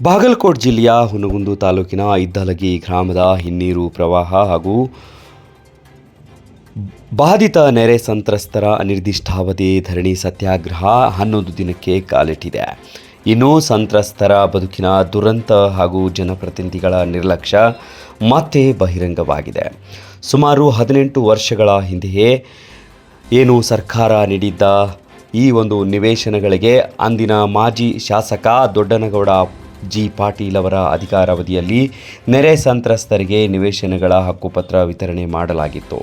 ಬಾಗಲಕೋಟೆ ಜಿಲ್ಲೆಯ ಹುನಗುಂದ ತಾಲೂಕಿನ ಇದ್ದಲಗಿ ಗ್ರಾಮದ ಹಿನ್ನೀರು ಪ್ರವಾಹ ಹಾಗೂ ಬಾಧಿತ ನೆರೆ ಸಂತ್ರಸ್ತರ ಅನಿರ್ದಿಷ್ಟಾವಧಿ ಧರಣಿ ಸತ್ಯಾಗ್ರಹ 11 ದಿನಕ್ಕೆ ಕಾಲಿಟ್ಟಿದೆ. ಇನ್ನು ಸಂತ್ರಸ್ತರ ಬದುಕಿನ ದುರಂತ ಹಾಗೂ ಜನಪ್ರತಿನಿಧಿಗಳ ನಿರ್ಲಕ್ಷ್ಯ ಮತ್ತೆ ಬಹಿರಂಗವಾಗಿದೆ. ಸುಮಾರು 18 ವರ್ಷಗಳ ಹಿಂದೆಯೇ ಏನು ಸರ್ಕಾರ ನೀಡಿದ್ದ ಈ ಒಂದು ನಿವೇಶನಗಳಿಗೆ ಅಂದಿನ ಮಾಜಿ ಶಾಸಕ ದೊಡ್ಡನಗೌಡ ಜಿ ಪಾಟೀಲ್ ಅವರ ಅಧಿಕಾರಾವಧಿಯಲ್ಲಿ ನೆರೆ ಸಂತ್ರಸ್ತರಿಗೆ ನಿವೇಶನಗಳ ಹಕ್ಕುಪತ್ರ ವಿತರಣೆ ಮಾಡಲಾಗಿತ್ತು.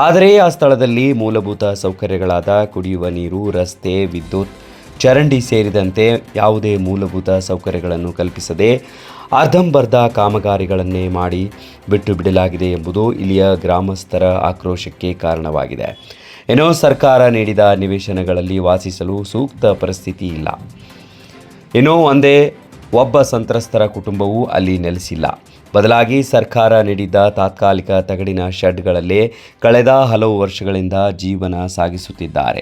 ಆದರೆ ಆ ಸ್ಥಳದಲ್ಲಿ ಮೂಲಭೂತ ಸೌಕರ್ಯಗಳಾದ ಕುಡಿಯುವ ನೀರು, ರಸ್ತೆ, ವಿದ್ಯುತ್, ಚರಂಡಿ ಸೇರಿದಂತೆ ಯಾವುದೇ ಮೂಲಭೂತ ಸೌಕರ್ಯಗಳನ್ನು ಕಲ್ಪಿಸದೆ ಅರ್ಧಂಬರ್ಧ ಕಾಮಗಾರಿಗಳನ್ನೇ ಮಾಡಿ ಬಿಟ್ಟು ಬಿಡಲಾಗಿದೆ ಎಂಬುದು ಇಲ್ಲಿಯ ಗ್ರಾಮಸ್ಥರ ಆಕ್ರೋಶಕ್ಕೆ ಕಾರಣವಾಗಿದೆ. ಏನೋ ಸರ್ಕಾರ ನೀಡಿದ ನಿವೇಶನಗಳಲ್ಲಿ ವಾಸಿಸಲು ಸೂಕ್ತ ಪರಿಸ್ಥಿತಿ ಇಲ್ಲ. ಏನೋ ಒಂದೇ ಒಬ್ಬ ಸಂತ್ರಸ್ತರ ಕುಟುಂಬವೂ ಅಲ್ಲಿ ನೆಲೆಸಿಲ್ಲ. ಬದಲಾಗಿ ಸರ್ಕಾರ ನೀಡಿದ್ದ ತಾತ್ಕಾಲಿಕ ತಗಡಿನ ಶೆಡ್ಗಳಲ್ಲೇ ಕಳೆದ ಹಲವು ವರ್ಷಗಳಿಂದ ಜೀವನ ಸಾಗಿಸುತ್ತಿದ್ದಾರೆ.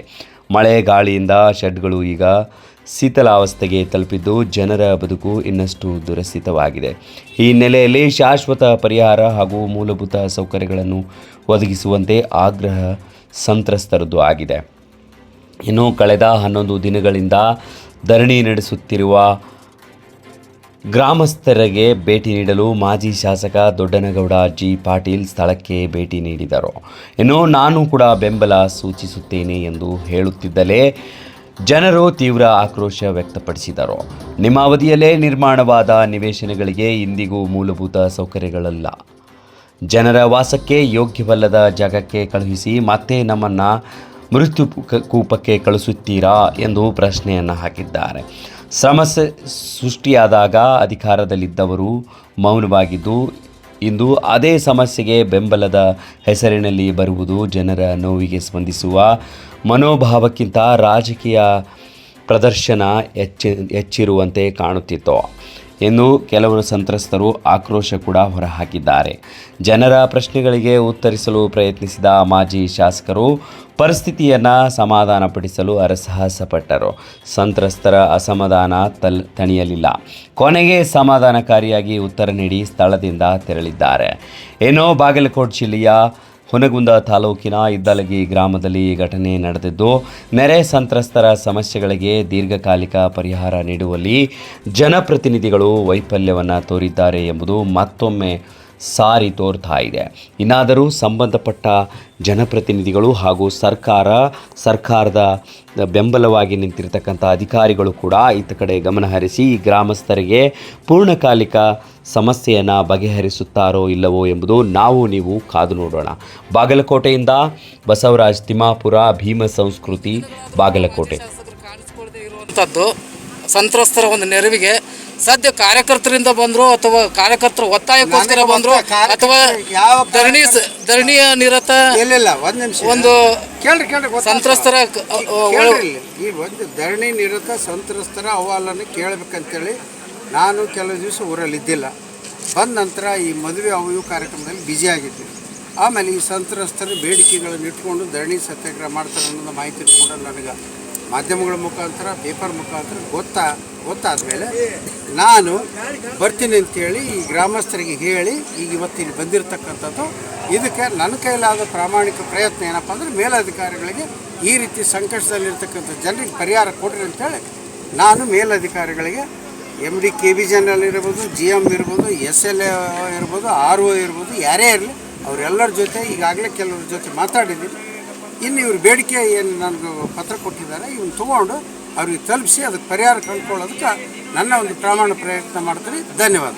ಮಳೆ ಗಾಳಿಯಿಂದ ಶೆಡ್ಗಳು ಈಗ ಶೀತಲಾವಸ್ಥೆಗೆ ತಲುಪಿದ್ದು ಜನರ ಬದುಕು ಇನ್ನಷ್ಟು ದುರಸ್ಥಿತವಾಗಿದೆ. ಈ ಹಿನ್ನೆಲೆಯಲ್ಲಿ ಶಾಶ್ವತ ಪರಿಹಾರ ಹಾಗೂ ಮೂಲಭೂತ ಸೌಕರ್ಯಗಳನ್ನು ಒದಗಿಸುವಂತೆ ಆಗ್ರಹ ಸಂತ್ರಸ್ತರದ್ದು ಆಗಿದೆ. ಇನ್ನು ಕಳೆದ 11 ದಿನಗಳಿಂದ ಧರಣಿ ನಡೆಸುತ್ತಿರುವ ಗ್ರಾಮಸ್ಥರಿಗೆ ಭೇಟಿ ನೀಡಲು ಮಾಜಿ ಶಾಸಕ ದೊಡ್ಡನಗೌಡ ಜಿ ಪಾಟೀಲ್ ಸ್ಥಳಕ್ಕೆ ಭೇಟಿ ನೀಡಿದರು. ಇನ್ನು ನಾನು ಕೂಡ ಬೆಂಬಲ ಸೂಚಿಸುತ್ತೇನೆ ಎಂದು ಹೇಳುತ್ತಿದ್ದಲೇ ಜನರು ತೀವ್ರ ಆಕ್ರೋಶ ವ್ಯಕ್ತಪಡಿಸಿದರು. ನಿಮ್ಮ ಅವಧಿಯಲ್ಲೇ ನಿರ್ಮಾಣವಾದ ನಿವೇಶನಗಳಿಗೆ ಇಂದಿಗೂ ಮೂಲಭೂತ ಸೌಕರ್ಯಗಳಿಲ್ಲ. ಜನರ ವಾಸಕ್ಕೆ ಯೋಗ್ಯವಲ್ಲದ ಜಾಗಕ್ಕೆ ಕಳುಹಿಸಿ ಮತ್ತೆ ನಮ್ಮನ್ನು ಮೃತ್ಯು ಕೂಪಕ್ಕೆ ಕಳಿಸುತ್ತೀರಾ ಎಂದು ಪ್ರಶ್ನೆಯನ್ನು ಹಾಕಿದ್ದಾರೆ. ಸಮಸ್ಯೆ ಸೃಷ್ಟಿಯಾದಾಗ ಅಧಿಕಾರದಲ್ಲಿದ್ದವರು ಮೌನವಾಗಿದ್ದು, ಇಂದು ಅದೇ ಸಮಸ್ಯೆಗೆ ಬೆಂಬಲದ ಹೆಸರಿನಲ್ಲಿ ಬರುವುದು ಜನರ ನೋವಿಗೆ ಸ್ಪಂದಿಸುವ ಮನೋಭಾವಕ್ಕಿಂತ ರಾಜಕೀಯ ಪ್ರದರ್ಶನ ಹೆಚ್ಚಿರುವಂತೆ ಕಾಣುತ್ತಿತ್ತು ಎಂದು ಕೆಲವರು ಸಂತ್ರಸ್ತರು ಆಕ್ರೋಶ ಕೂಡ ಹೊರಹಾಕಿದ್ದಾರೆ. ಜನರ ಪ್ರಶ್ನೆಗಳಿಗೆ ಉತ್ತರಿಸಲು ಪ್ರಯತ್ನಿಸಿದ ಮಾಜಿ ಶಾಸಕರು ಪರಿಸ್ಥಿತಿಯನ್ನು ಸಮಾಧಾನಪಡಿಸಲು ಹರಸಾಹಸಪಟ್ಟರು. ಸಂತ್ರಸ್ತರ ಅಸಮಾಧಾನ ತಣಿಯಲಿಲ್ಲ. ಕೊನೆಗೆ ಸಮಾಧಾನಕಾರಿಯಾಗಿ ಉತ್ತರ ನೀಡಿ ಸ್ಥಳದಿಂದ ತೆರಳಿದ್ದಾರೆ. ಏನೋ ಬಾಗಲಕೋಟೆ ಜಿಲ್ಲೆಯ ಹುನಗುಂದ ತಾಲೂಕಿನ ಇದ್ದಲಗಿ ಗ್ರಾಮದಲ್ಲಿ ಈ ಘಟನೆ ನಡೆದಿದ್ದು, ನೆರೆ ಸಂತ್ರಸ್ತರ ಸಮಸ್ಯೆಗಳಿಗೆ ದೀರ್ಘಕಾಲಿಕ ಪರಿಹಾರ ನೀಡುವಲ್ಲಿ ಜನಪ್ರತಿನಿಧಿಗಳು ವೈಫಲ್ಯವನ್ನು ತೋರಿದ್ದಾರೆ ಎಂಬುದು ಮತ್ತೊಮ್ಮೆ ಸಾರಿ ತೋರ್ತಾ ಇದೆ. ಇನ್ನಾದರೂ ಸಂಬಂಧಪಟ್ಟ ಜನಪ್ರತಿನಿಧಿಗಳು ಹಾಗೂ ಸರ್ಕಾರದ ಬೆಂಬಲವಾಗಿ ನಿಂತಿರತಕ್ಕಂಥ ಅಧಿಕಾರಿಗಳು ಕೂಡ ಇತ್ತ ಕಡೆ ಗಮನಹರಿಸಿ ಗ್ರಾಮಸ್ಥರಿಗೆ ಪೂರ್ಣಕಾಲಿಕ ಸಮಸ್ಯೆಯನ್ನು ಬಗೆಹರಿಸುತ್ತಾರೋ ಇಲ್ಲವೋ ಎಂಬುದು ನೀವು ಕಾದು ನೋಡೋಣ. ಬಾಗಲಕೋಟೆಯಿಂದ ಬಸವರಾಜ್ ತಿಮ್ಮಾಪುರ, ಭೀಮ ಸಂಸ್ಕೃತಿ, ಬಾಗಲಕೋಟೆ. ಸಂತ್ರಸ್ತರ ಒಂದು ನೆರವಿಗೆ ಸದ್ಯ ಕಾರ್ಯಕರ್ತರಿಂದ ಬಂದ್ರು ಅಥವಾ ಕಾರ್ಯಕರ್ತರ ಒತ್ತಾಯಕ್ಕೋಸ್ಕರ ಬಂದ್ರು ಅಥವಾ ಧರಣಿಯ ನಿರತ ಒಂದು ಸಂತ್ರಸ್ತರ ಈ ಒಂದು ಧರಣಿ ನಿರತ ಸಂತ್ರಸ್ತರ ಅಹವಾಲನ್ನು ಕೇಳಬೇಕಂತೇಳಿ ನಾನು ಕೆಲವು ದಿವಸ ಊರಲ್ಲಿದ್ದಿಲ್ಲ. ಬಂದ ನಂತರ ಈ ಮದುವೆ ಅವು ಕಾರ್ಯಕ್ರಮದಲ್ಲಿ ಬ್ಯುಸಿ ಆಗಿದ್ವಿ. ಆಮೇಲೆ ಈ ಸಂತ್ರಸ್ತರ ಬೇಡಿಕೆಗಳನ್ನು ಇಟ್ಕೊಂಡು ಧರಣಿ ಸತ್ಯಾಗ್ರಹ ಮಾಡ್ತಾರೆ ಅನ್ನೋದು ಮಾಹಿತಿ ಕೂಡ ನನಗೆ ಮಾಧ್ಯಮಗಳ ಮುಖಾಂತರ, ಪೇಪರ್ ಮುಖಾಂತರ ಗೊತ್ತಾದ ಮೇಲೆ ನಾನು ಬರ್ತೀನಿ ಅಂತೇಳಿ ಈ ಗ್ರಾಮಸ್ಥರಿಗೆ ಹೇಳಿ ಈಗ ಇವತ್ತಿಲ್ಲಿ ಬಂದಿರತಕ್ಕಂಥದ್ದು. ಇದಕ್ಕೆ ನನ್ನ ಕೈಲಾದ ಪ್ರಾಮಾಣಿಕ ಪ್ರಯತ್ನ ಏನಪ್ಪ ಅಂದರೆ ಮೇಲಧಿಕಾರಿಗಳಿಗೆ ಈ ರೀತಿ ಸಂಕಷ್ಟದಲ್ಲಿರ್ತಕ್ಕಂಥ ಜನರಿಗೆ ಪರಿಹಾರ ಕೊಡ್ರಿ ಅಂತೇಳಿ ನಾನು ಮೇಲಧಿಕಾರಿಗಳಿಗೆ MD KB ಜನರಲ್ ಇರ್ಬೋದು, GM ಇರ್ಬೋದು, SLA ಇರ್ಬೋದು, RO ಇರ್ಬೋದು, ಯಾರೇ ಇರಲಿ ಅವರೆಲ್ಲರ ಜೊತೆ ಈಗಾಗಲೇ ಕೆಲವ್ರ ಜೊತೆ ಮಾತಾಡಿದ್ದೀನಿ. ಇನ್ನು ಇವ್ರ ಬೇಡಿಕೆ ಏನು ನನಗೆ ಪತ್ರ ಕೊಟ್ಟಿದ್ದಾರೆ ಇವನ್ನ ತೊಗೊಂಡು ಅವ್ರಿಗೆ ತಲುಪಿಸಿ ಅದಕ್ಕೆ ಪರಿಹಾರ ಕಂಡುಕೊಳ್ಳೋದಕ್ಕೆ ನನ್ನ ಒಂದು ಪ್ರಾಮಾಣಿಕ ಪ್ರಯತ್ನ ಮಾಡ್ತೀನಿ. ಧನ್ಯವಾದ.